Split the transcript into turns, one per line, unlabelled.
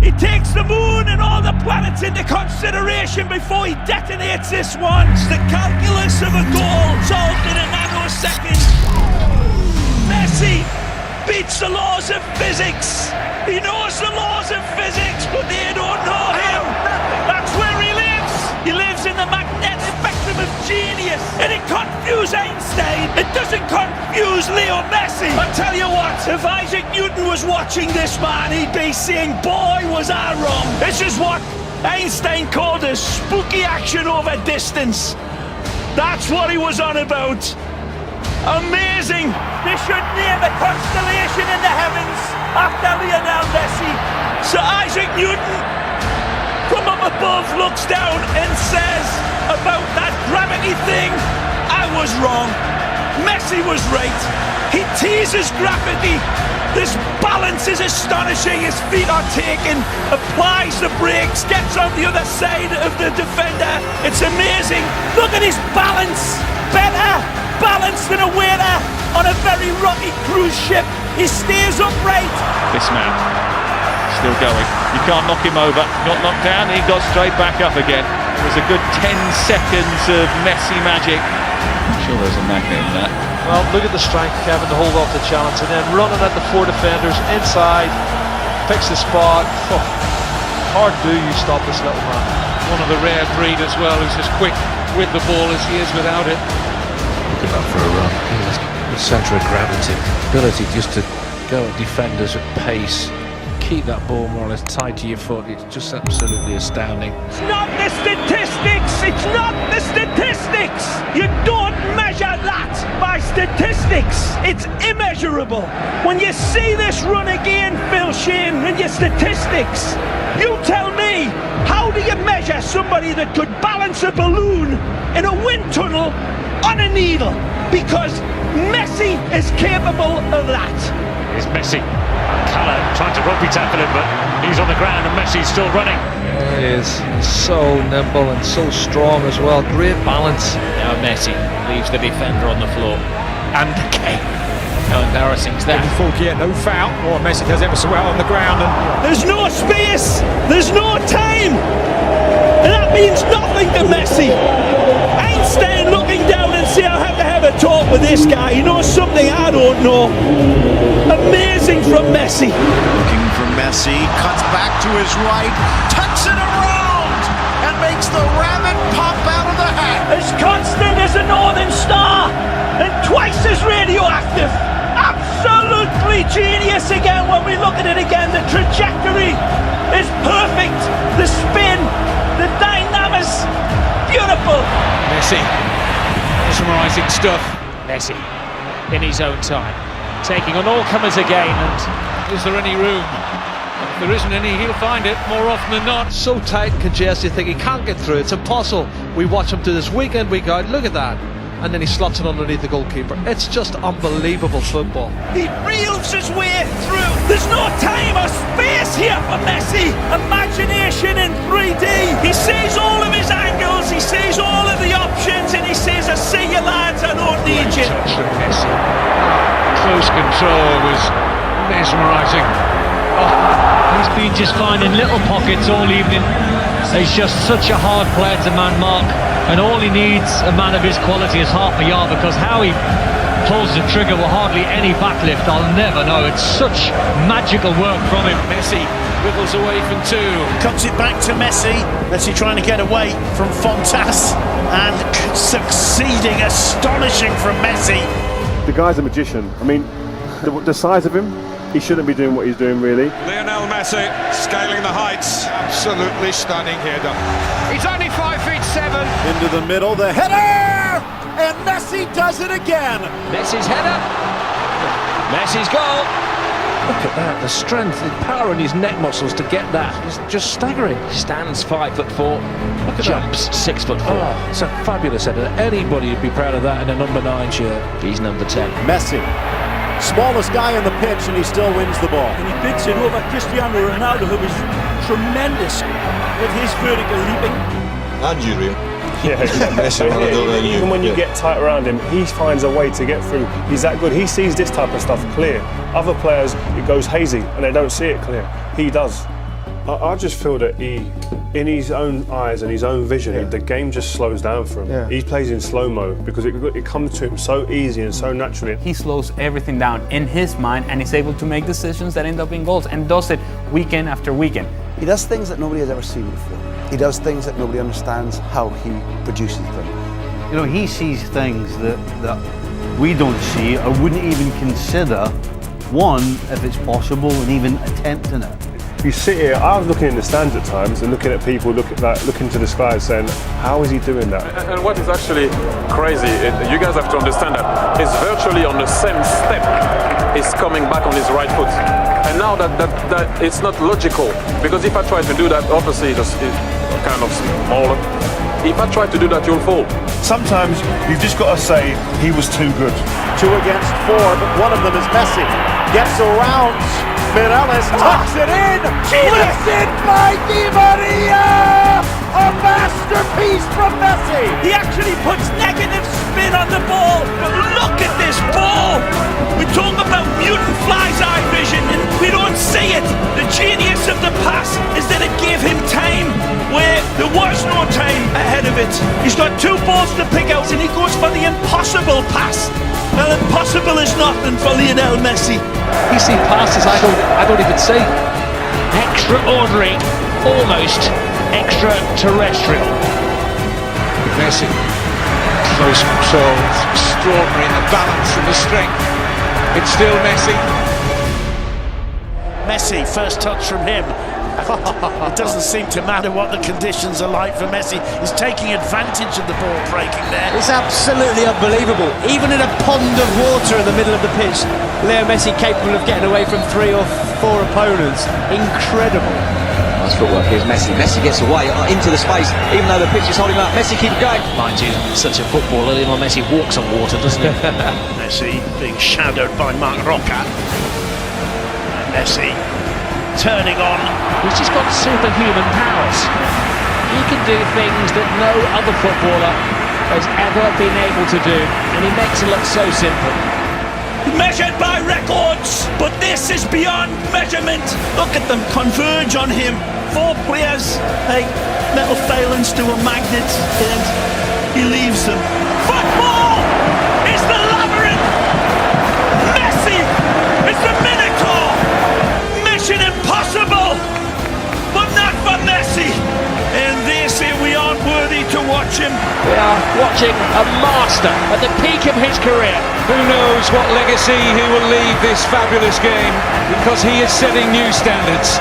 He takes the moon and all the planets into consideration before he detonates this one. It's the calculus of a goal solved in a nanosecond. Messi beats the laws of physics. He knows the laws of physics, but they don't know him. That's where he lives. He lives in the magnetic spectrum of genius. And it confused Einstein. It doesn't confuse Leo Messi. I tell you what, if Isaac Newton was watching this man, he'd be saying, boy, was I wrong. This is what Einstein called a spooky action over distance. That's what he was on about. Amazing! They should name a constellation in the heavens after Lionel Messi. Sir Isaac Newton from up above looks down and says about that gravity thing, I was wrong. Messi was right. He teases gravity. This balance is astonishing. His feet are taken, applies the brakes, gets on the other side of the defender. It's amazing. Look at his balance. Better balanced than a waiter on a very rocky cruise ship. He stays upright.
This man still going. You can't knock him over. Got knocked down, he got straight back up again. It was a good 10 seconds of Messi magic. I'm sure there's a magnet in that.
Well, look at the strength, Kevin, to hold off the challenge, and then running at the four defenders inside, picks the spot. Oh, hard do you stop this little man.
One of the rare breed as well, who's as quick with the ball as he is without it.
Look at that for a run. The centre of gravity, ability just to go at defenders at pace, keep that ball more or less tied to your foot. It's just absolutely astounding.
It's not the statistics. It's not the statistics. You don't measure that by statistics. It's immeasurable. When you see this run again, Phil Shane, in your statistics, you tell me, how do you measure somebody that could balance a balloon in a wind tunnel on a needle? Because Messi is capable of that.
Here's Messi. Calla trying to rugby tackle him, but he's on the ground and Messi's still running.
He is so nimble and so strong as well. Great balance.
Now Messi leaves the defender on the floor. And Kane. How embarrassing is that?
No foul. Oh, Messi does ever so well on the ground. And
there's no space. There's no time. And that means nothing to Messi. Einstein looking down and say, I have a talk with this guy. He knows something I don't know. Amazing from Messi.
Looking for Messi, cuts back to his right, tucks it around, and makes the rabbit pop out of the hat.
As constant as a northern star, and twice as radioactive. Absolutely genius again when we look at it again. The trajectory is perfect. The spin, the dynamics, beautiful.
Messi, mesmerising stuff.
Messi, in his own time, taking on all comers again. And
is there any room? If there isn't any, he'll find it more often than not.
So tight and congested, you think he can't get through. It's impossible. We watch him do this week in, week out. Look at that. And then he slots it underneath the goalkeeper. It's just unbelievable football.
He reels his way through. There's no time or space here for Messi. Imagination in 3D. He sees all of his angles, he sees all of the options, and he says, I see you lads, I don't need you.
Touch from Messi. Close control was mesmerising.
He's been just finding little pockets all evening. He's just such a hard player to man mark, and all he needs, a man of his quality, is half a yard, because how he pulls the trigger with hardly any backlift, I'll never know. It's such magical work from him.
Messi wiggles away from two.
Cuts it back to Messi. Messi trying to get away from Fontas and succeeding. Astonishing from Messi.
The guy's a magician. I mean, the size of him, he shouldn't be doing what he's doing, really.
Lionel Messi scaling the heights. Absolutely stunning header.
He's only 5'7".
Into the middle, the header! And Messi does it again.
Messi's header. Messi's goal.
Look at that, the strength, the power in his neck muscles to get that. It's just staggering.
Stands 5'4".
Look at
jumps
that.
6'4".
Oh, it's a fabulous header. Anybody would be proud of that in a number 9 shirt.
He's number 10.
Messi. Smallest guy on the pitch, and he still wins the ball.
And he bids it over Cristiano Ronaldo, who is tremendous with his vertical leaping.
And you, Rio.
Yeah, even when you get tight around him, he finds a way to get through. He's that good. He sees this type of stuff clear. Other players, it goes hazy, and they don't see it clear. He does. I just feel that in his own eyes and his own vision, the game just slows down for him. He plays in slow-mo because it comes to him so easy and so naturally.
He slows everything down in his mind and is able to make decisions that end up in goals, and does it weekend after weekend.
He does things that nobody has ever seen before. He does things that nobody understands how he produces them.
You know, he sees things that we don't see or wouldn't even consider, one, if it's possible, and even attempting it.
You sit here, I was looking in the stands at times and looking at people looking to the sky and saying, how is he doing that?
And what is actually crazy, you guys have to understand that he's virtually on the same step. He's coming back on his right foot. And now that it's not logical, because if I try to do that, obviously it's kind of smaller. If I try to do that, you'll fall.
Sometimes you've just got to say he was too good.
2 against 4, but one of them is Messi. Gets around. Mireles tucks it in. Lifted by Di Maria. A masterpiece from Messi.
He actually puts negative spin on the ball. But look at this ball. We talk about mutant fly's eye vision and we don't see it. The genius of the pass is that it gave him time where there was no time ahead of it. He's got 2 balls to pick out and he goes for the impossible pass. Well, impossible is nothing for Lionel Messi.
You see passes I don't even see. Extraordinary, almost extraterrestrial.
Messi, close control, extraordinary in the balance and the strength. It's still Messi.
Messi, first touch from him. It doesn't seem to matter what the conditions are like for Messi. He's taking advantage of the ball breaking there.
It's absolutely unbelievable. Even in a pond of water in the middle of the pitch, Leo Messi capable of getting away from 3 or 4 opponents. Incredible.
Nice footwork. Here's Messi. Messi gets away into the space, even though the pitch is holding him up. Messi keeps going.
Mind you, such a footballer, Lionel Messi walks on water, doesn't he?
Messi being shadowed by Marc Roca. And Messi turning on.
He's just got superhuman powers. He can do things that no other footballer has ever been able to do, and he makes it look so simple.
Measured by records, but this is beyond measurement. Look at them converge on him. 4 players like metal filings to a magnet, and he leaves them. Football is the labyrinth. Messi is the Minotaur. Mission impossible, but not for Messi. And they say we aren't worthy to watch him.
We are watching a master at the peak of his career.
Who knows what legacy he will leave this fabulous game, because he is setting new standards.